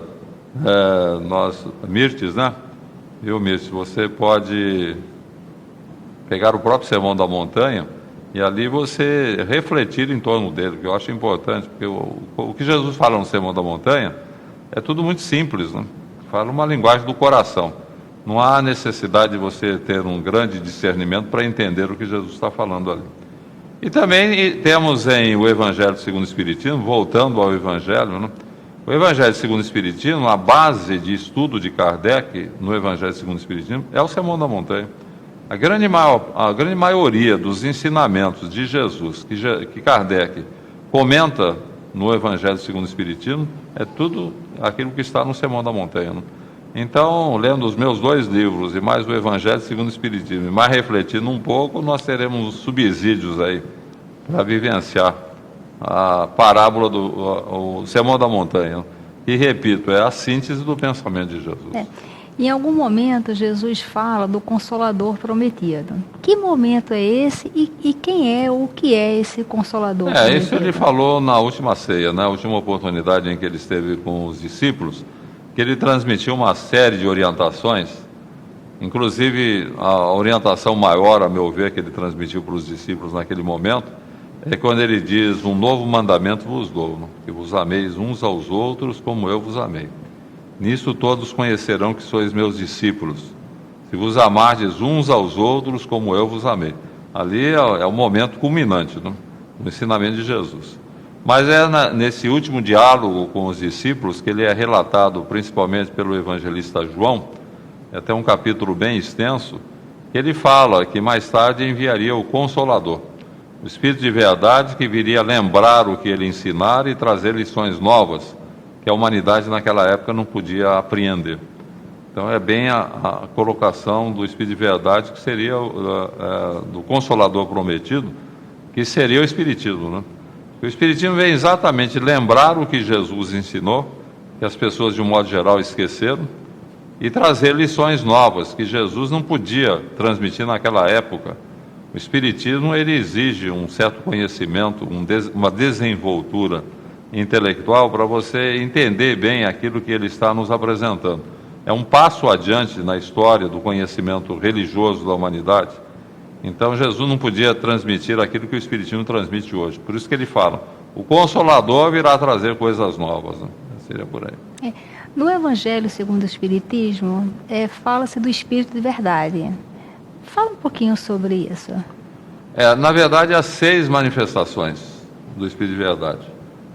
Mirtes, né? Viu, Mirtes, você pode pegar o próprio Sermão da Montanha e ali você refletir em torno dele, que eu acho importante, porque o que Jesus fala no Sermão da Montanha é tudo muito simples, né? Fala uma linguagem do coração. Não há necessidade de você ter um grande discernimento para entender o que Jesus está falando ali. E também temos em o Evangelho segundo o Espiritismo, voltando ao Evangelho, né? O Evangelho segundo o Espiritismo, a base de estudo de Kardec no Evangelho segundo o Espiritismo é o Sermão da Montanha. A grande maioria dos ensinamentos de Jesus que Kardec comenta no Evangelho segundo o Espiritismo é tudo aquilo que está no Sermão da Montanha, né? Então, lendo os meus 2 livros e mais o Evangelho segundo o Espiritismo, e mais refletindo um pouco, nós teremos subsídios aí para vivenciar a parábola o Sermão da Montanha, que, repito, é a síntese do pensamento de Jesus.
Em algum momento, Jesus fala do Consolador prometido. Que momento é esse e quem é ou o que é esse Consolador prometido?
Isso ele falou na última ceia, na última oportunidade em que ele esteve com os discípulos, que ele transmitiu uma série de orientações, inclusive a orientação maior, a meu ver, que ele transmitiu para os discípulos naquele momento, é quando ele diz: um novo mandamento vos dou, que vos ameis uns aos outros como eu vos amei. Nisso todos conhecerão que sois meus discípulos, se vos amardes uns aos outros como eu vos amei. Ali é o momento culminante, né, no ensinamento de Jesus. Mas nesse último diálogo com os discípulos, que ele é relatado principalmente pelo evangelista João, é até um capítulo bem extenso, que ele fala que mais tarde enviaria o Consolador, o Espírito de verdade, que viria lembrar o que ele ensinara e trazer lições novas, que a humanidade naquela época não podia apreender. Então é bem a colocação do Espírito de verdade, que seria do Consolador prometido, que seria o Espiritismo, né? O Espiritismo vem exatamente lembrar o que Jesus ensinou, que as pessoas de um modo geral esqueceram, e trazer lições novas, que Jesus não podia transmitir naquela época. O Espiritismo, ele exige um certo conhecimento, uma desenvoltura intelectual para você entender bem aquilo que ele está nos apresentando. É um passo adiante na história do conhecimento religioso da humanidade. Então Jesus não podia transmitir aquilo que o Espiritismo transmite hoje. Por isso que ele fala: o Consolador virá trazer coisas novas, né? Seria por aí.
No Evangelho segundo o Espiritismo, fala-se do Espírito de verdade. Fala um pouquinho sobre isso.
Na verdade, há 6 manifestações do Espírito de verdade,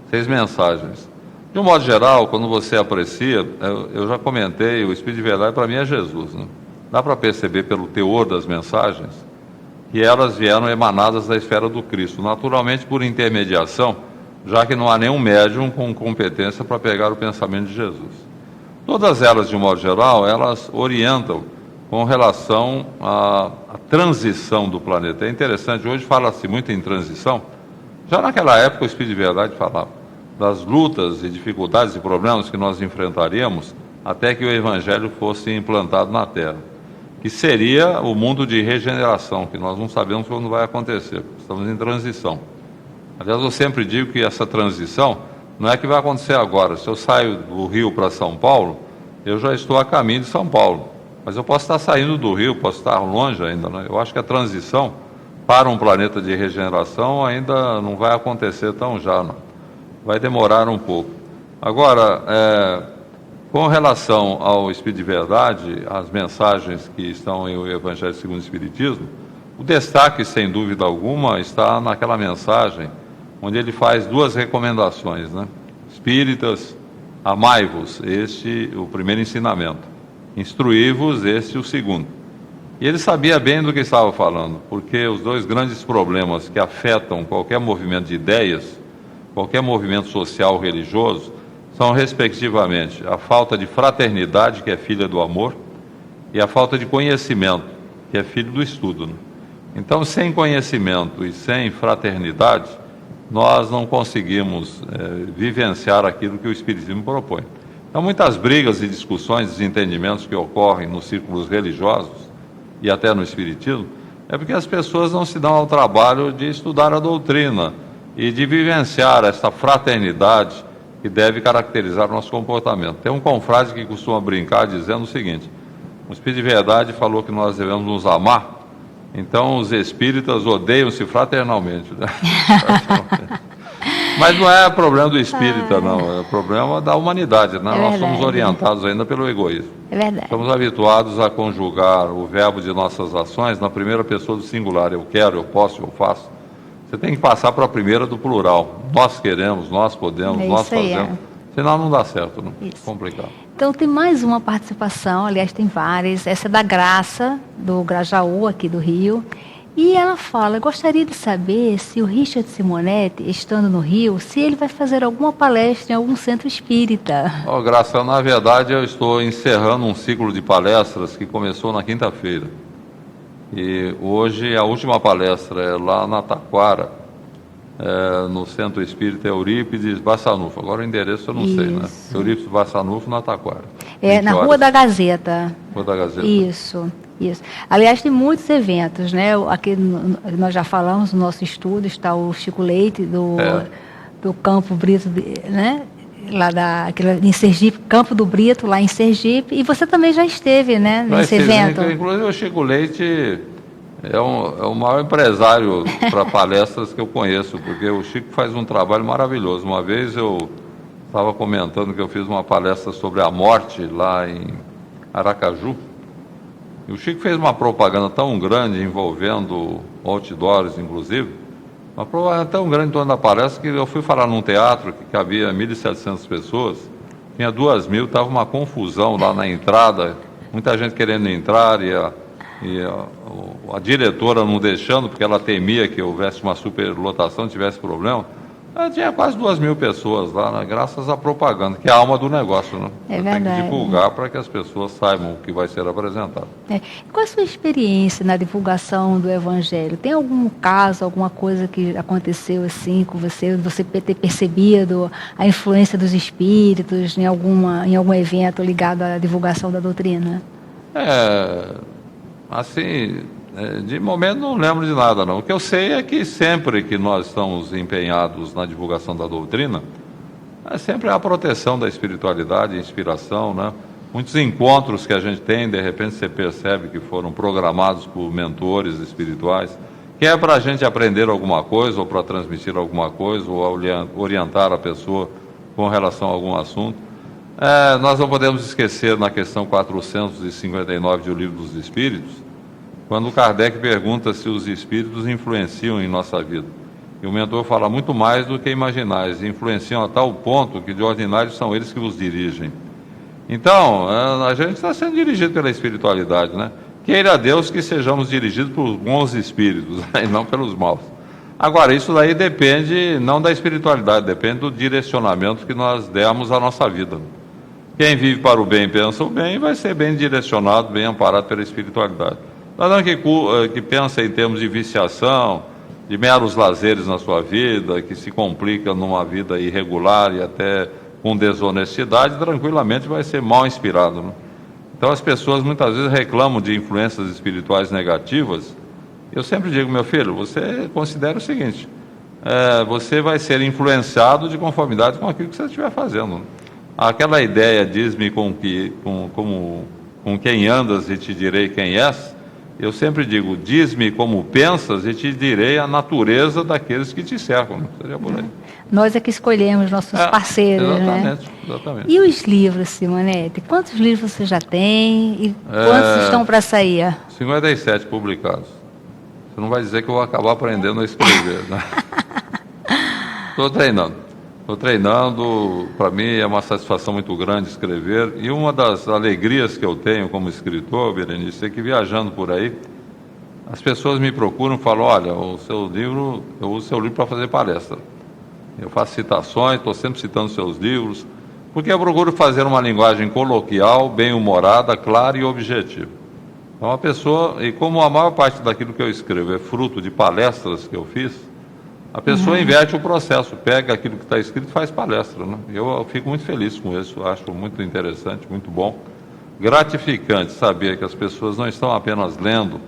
6 mensagens. De um modo geral, quando você aprecia, eu já comentei, o Espírito de verdade para mim é Jesus, né? Dá para perceber pelo teor das mensagens que elas vieram emanadas da esfera do Cristo, naturalmente por intermediação, já que não há nenhum médium com competência para pegar o pensamento de Jesus. Todas elas, de um modo geral, elas orientam com relação à transição do planeta. É interessante, hoje fala-se muito em transição. Já naquela época o Espírito de verdade falava das lutas e dificuldades e problemas que nós enfrentaríamos até que o Evangelho fosse implantado na Terra, que seria o mundo de regeneração, que nós não sabemos quando vai acontecer, estamos em transição. Aliás, eu sempre digo que essa transição não é que vai acontecer agora. Se eu saio do Rio para São Paulo, eu já estou a caminho de São Paulo, mas eu posso estar saindo do Rio, posso estar longe ainda, né? Eu acho que a transição para um planeta de regeneração ainda não vai acontecer tão já, não. Vai demorar um pouco. Agora, com relação ao Espírito de verdade, as mensagens que estão em o Evangelho segundo o Espiritismo, o destaque, sem dúvida alguma, está naquela mensagem onde ele faz 2 recomendações, né? Espíritas, amai-vos, este o primeiro ensinamento. Instruí-vos, este o segundo. E ele sabia bem do que estava falando, porque os 2 grandes problemas que afetam qualquer movimento de ideias, qualquer movimento social ou religioso, são, respectivamente, a falta de fraternidade, que é filha do amor, e a falta de conhecimento, que é filho do estudo, né? Então, sem conhecimento e sem fraternidade, nós não conseguimos vivenciar aquilo que o Espiritismo propõe. Então, muitas brigas e discussões, desentendimentos que ocorrem nos círculos religiosos e até no Espiritismo, é porque as pessoas não se dão ao trabalho de estudar a doutrina e de vivenciar essa fraternidade que deve caracterizar o nosso comportamento. Tem um confrade que costuma brincar dizendo o seguinte: o Espírito de verdade falou que nós devemos nos amar, então os espíritas odeiam-se fraternalmente, né? Mas não é problema do espírita, não, é problema da humanidade, né? Nós somos orientados ainda pelo egoísmo.
É verdade.
Estamos habituados a conjugar o verbo de nossas ações na primeira pessoa do singular: eu quero, eu posso, eu faço. Você tem que passar para a primeira do plural. Nós queremos, nós podemos,
É
nós
isso aí,
fazemos. Senão não dá certo, não.
Isso.
Complicado.
Então tem mais uma participação, aliás tem várias. Essa é da Graça, do Grajaú, aqui do Rio. E ela fala, gostaria de saber se o Richard Simonetti, estando no Rio, se ele vai fazer alguma palestra em algum centro espírita.
Ó, Graça, na verdade eu estou encerrando um ciclo de palestras que começou na quinta-feira. E hoje a última palestra é lá na Taquara, no Centro Espírita Eurípides Bassanufo. Agora o endereço eu não sei, né?
Isso.
Eurípides Bassanufo na Taquara.
É
20
na Rua
horas.
da Gazeta.
Rua da Gazeta.
Isso. Aliás, tem muitos eventos, né? Aqui nós já falamos no nosso estudo, está o Chico Leite do Campo Brito, né? Lá em Sergipe, Campo do Brito, lá em Sergipe. E você também já esteve, né, nesse evento?
Inclusive o Chico Leite é o maior empresário para palestras que eu conheço, porque o Chico faz um trabalho maravilhoso. Uma vez eu estava comentando que eu fiz uma palestra sobre a morte lá em Aracaju. E o Chico fez uma propaganda tão grande, envolvendo outdoors, inclusive, uma propaganda tão grande em torno da palestra, que eu fui falar num teatro que cabia 1.700 pessoas, tinha 2.000, estava uma confusão lá na entrada, muita gente querendo entrar e a diretora não deixando, porque ela temia que houvesse uma superlotação, tivesse problema. Tinha quase 2.000 pessoas lá, né, graças à propaganda, que é a alma do negócio, né?
É
Você
verdade.
tem que divulgar para que as pessoas saibam o que vai ser apresentado.
Qual a sua experiência na divulgação do Evangelho? Tem algum caso, alguma coisa que aconteceu assim com você ter percebido a influência dos espíritos em algum evento ligado à divulgação da doutrina?
Assim, de momento não lembro de nada, não. O que eu sei é que sempre que nós estamos empenhados na divulgação da doutrina, sempre há a proteção da espiritualidade, inspiração, né? Muitos encontros que a gente tem, de repente você percebe que foram programados por mentores espirituais, que é para a gente aprender alguma coisa, ou para transmitir alguma coisa, ou orientar a pessoa com relação a algum assunto. Nós não podemos esquecer, na questão 459 de O Livro dos Espíritos, quando Kardec pergunta se os espíritos influenciam em nossa vida. E o mentor fala muito mais do que imaginais, influenciam a tal ponto que de ordinário são eles que vos dirigem. Então, a gente está sendo dirigido pela espiritualidade, né? Queira Deus que sejamos dirigidos por bons espíritos, e não pelos maus. Agora, isso daí depende não da espiritualidade, depende do direcionamento que nós demos à nossa vida. Quem vive para o bem pensa o bem, vai ser bem direcionado, bem amparado pela espiritualidade. Cidadão que pensa em termos de viciação, de meros lazeres na sua vida, que se complica numa vida irregular e até com desonestidade, tranquilamente vai ser mal inspirado, né? Então as pessoas muitas vezes reclamam de influências espirituais negativas. Eu sempre digo, meu filho, você considera o seguinte, você vai ser influenciado de conformidade com aquilo que você estiver fazendo, né? Aquela ideia, diz-me com quem andas e te direi quem és. Eu sempre digo, diz-me como pensas e te direi a natureza daqueles que te cercam. Seria por aí.
Nós é que escolhemos nossos parceiros,
exatamente,
né?
Exatamente.
E os livros, Simonetti? Quantos livros você já tem e quantos estão para sair?
57 publicados. Você não vai dizer que eu vou acabar aprendendo a escrever, né? Estou treinando, para mim é uma satisfação muito grande escrever, e uma das alegrias que eu tenho como escritor, Berenice, é que viajando por aí, as pessoas me procuram e falam, olha, eu uso o seu livro para fazer palestra. Eu faço citações, estou sempre citando seus livros, porque eu procuro fazer uma linguagem coloquial, bem-humorada, clara e objetiva. Então a pessoa, e como a maior parte daquilo que eu escrevo é fruto de palestras que eu fiz, a pessoa inverte o processo, pega aquilo que está escrito e faz palestra, né? Eu fico muito feliz com isso, acho muito interessante, muito bom. Gratificante saber que as pessoas não estão apenas lendo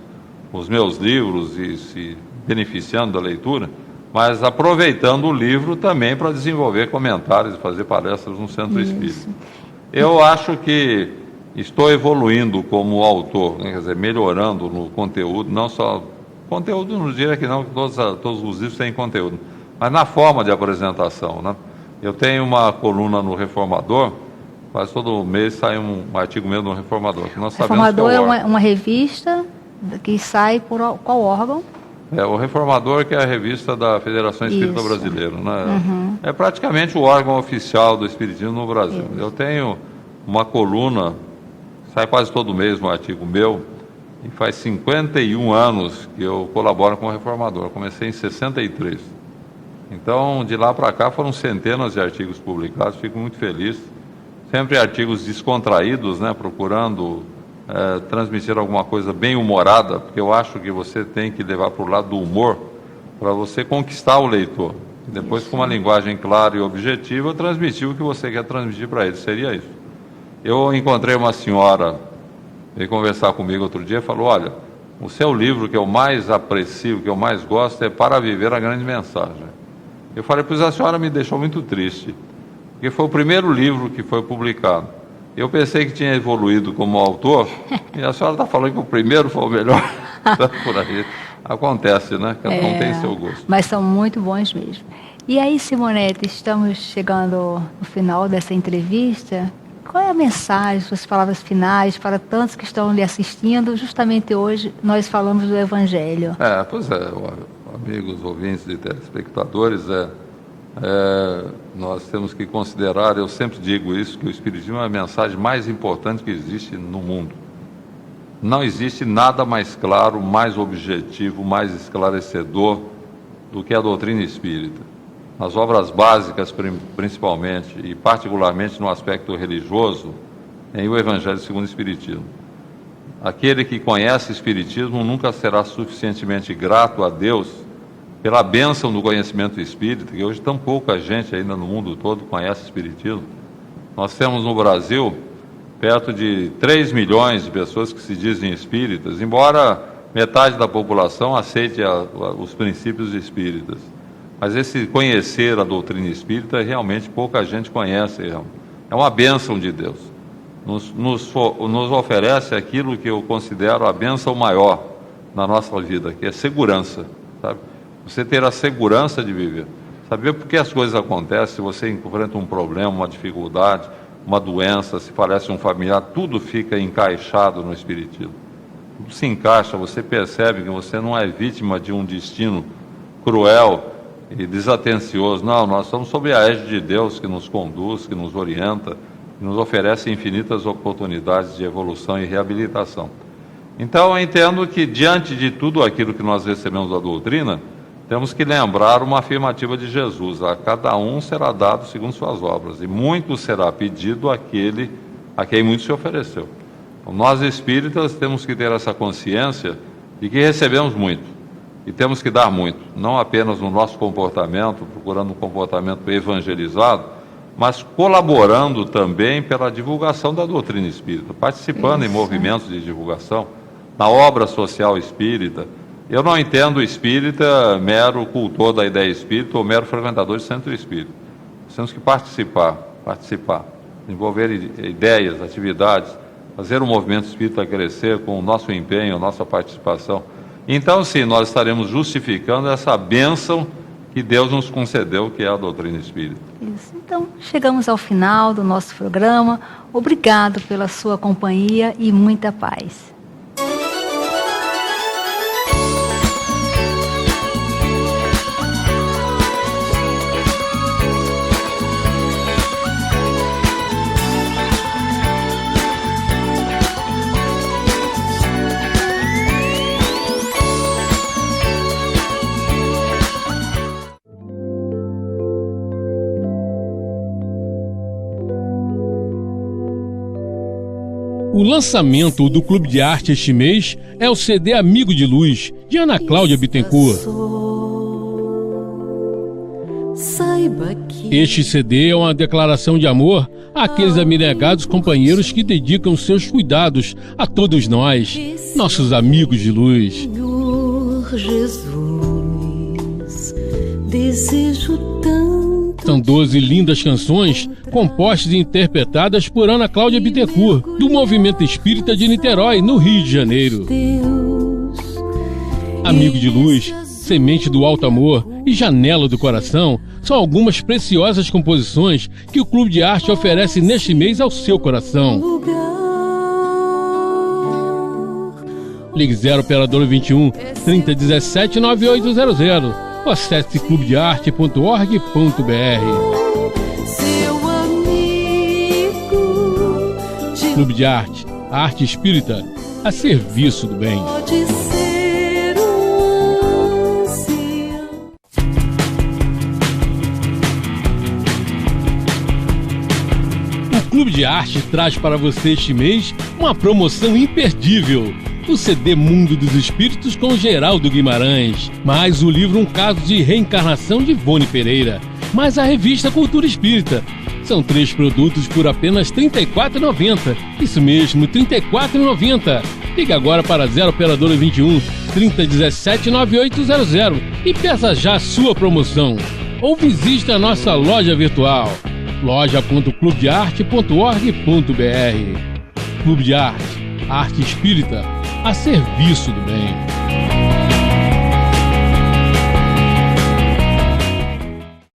os meus livros e se beneficiando da leitura, mas aproveitando o livro também para desenvolver comentários e fazer palestras no Centro Espírita. Eu acho que estou evoluindo como autor, né? Quer dizer, melhorando no conteúdo, não só... Conteúdo, não diria que não, que todos os livros têm conteúdo, mas na forma de apresentação, né? Eu tenho uma coluna no Reformador, quase todo mês sai um artigo meu no Reformador. Que nós
Reformador é uma revista que sai por qual órgão?
O Reformador, que é a revista da Federação Espírita Brasileira, né? É praticamente o órgão oficial do Espiritismo no Brasil. Eu tenho uma coluna, sai quase todo mês um artigo meu, e faz 51 anos que eu colaboro com o Reformador. Eu comecei em 63. Então, de lá para cá foram centenas de artigos publicados, fico muito feliz. Sempre artigos descontraídos, né, procurando transmitir alguma coisa bem humorada, porque eu acho que você tem que levar para o lado do humor para você conquistar o leitor. Depois, com uma linguagem clara e objetiva, transmitir o que você quer transmitir para ele. Seria isso. Eu encontrei uma senhora, veio conversar comigo outro dia, e falou: olha, o seu livro que eu mais aprecio, que eu mais gosto, é Para Viver a Grande Mensagem. Eu falei: pois a senhora me deixou muito triste, porque foi o primeiro livro que foi publicado. Eu pensei que tinha evoluído como autor, e a senhora está falando que o primeiro foi o melhor. Por aí. Acontece, né? Cada um tem seu gosto.
Mas são muito bons mesmo. E aí, Simonete, estamos chegando no final dessa entrevista. Qual é a mensagem, suas palavras finais para tantos que estão lhe assistindo? Justamente hoje nós falamos do Evangelho.
Pois é, amigos, ouvintes e telespectadores, nós temos que considerar, eu sempre digo isso, que o Espiritismo é a mensagem mais importante que existe no mundo. Não existe nada mais claro, mais objetivo, mais esclarecedor do que a doutrina espírita. Nas obras básicas, principalmente, e particularmente no aspecto religioso, em o Evangelho segundo o Espiritismo. Aquele que conhece o Espiritismo nunca será suficientemente grato a Deus pela bênção do conhecimento espírita, que hoje tão pouca gente ainda no mundo todo conhece o Espiritismo. Nós temos no Brasil perto de 3 milhões de pessoas que se dizem espíritas, embora metade da população aceite os princípios espíritas. Mas esse conhecer a doutrina espírita, realmente pouca gente conhece. É uma bênção de Deus. Nos oferece aquilo que eu considero a bênção maior na nossa vida, que é segurança, sabe? Você ter a segurança de viver. Saber por que as coisas acontecem, se você enfrenta um problema, uma dificuldade, uma doença, se falece um familiar, tudo fica encaixado no Espiritismo. Tudo se encaixa, você percebe que você não é vítima de um destino cruel e desatencioso. Não, nós estamos sob a égide de Deus, que nos conduz, que nos orienta, que nos oferece infinitas oportunidades de evolução e reabilitação. Então, eu entendo que, diante de tudo aquilo que nós recebemos da doutrina, temos que lembrar uma afirmativa de Jesus: a cada um será dado segundo suas obras, e muito será pedido àquele a quem muito se ofereceu. Então, nós espíritas temos que ter essa consciência de que recebemos muito, e temos que dar muito, não apenas no nosso comportamento, procurando um comportamento evangelizado, mas colaborando também pela divulgação da doutrina espírita, participando em movimentos de divulgação, na obra social espírita. Eu não entendo o espírita mero cultor da ideia espírita ou mero frequentador de centro espírita. Nós temos que participar, desenvolver ideias, atividades, fazer o movimento espírita crescer com o nosso empenho, a nossa participação. Então, sim, nós estaremos justificando essa bênção que Deus nos concedeu, que é a doutrina espírita.
Isso. Então, chegamos ao final do nosso programa. Obrigado pela sua companhia e muita paz.
O lançamento do Clube de Arte este mês é o CD Amigo de Luz, de Ana Cláudia Bittencourt. Este CD é uma declaração de amor àqueles abnegados companheiros que dedicam seus cuidados a todos nós, nossos amigos de luz.
Senhor Jesus, desejo tanto.
São 12 lindas canções compostas e interpretadas por Ana Cláudia Bittencourt, do Movimento Espírita de Niterói, no Rio de Janeiro. Amigo de Luz, Semente do Alto Amor e Janela do Coração são algumas preciosas composições que o Clube de Arte oferece neste mês ao seu coração. Ligue 0 operadora 21 3017 9800 ou acesse clubedearte.org.br.
seu amigo
Clube de Arte, a arte espírita a serviço do bem.
pode ser um ancião.
O Clube de Arte traz para você este mês uma promoção imperdível. O CD Mundo dos Espíritos com Geraldo Guimarães, mais o livro Um Caso de Reencarnação de Ivone Pereira, mais a revista Cultura Espírita. São 3 produtos por apenas R$ 34,90. Isso mesmo, R$ 34,90. Ligue agora para 0 operadora 21 3017 9800 e peça já a sua promoção. Ou visite a nossa loja virtual, loja.clubedearte.org.br. Clube de Arte, a arte espírita a serviço do bem.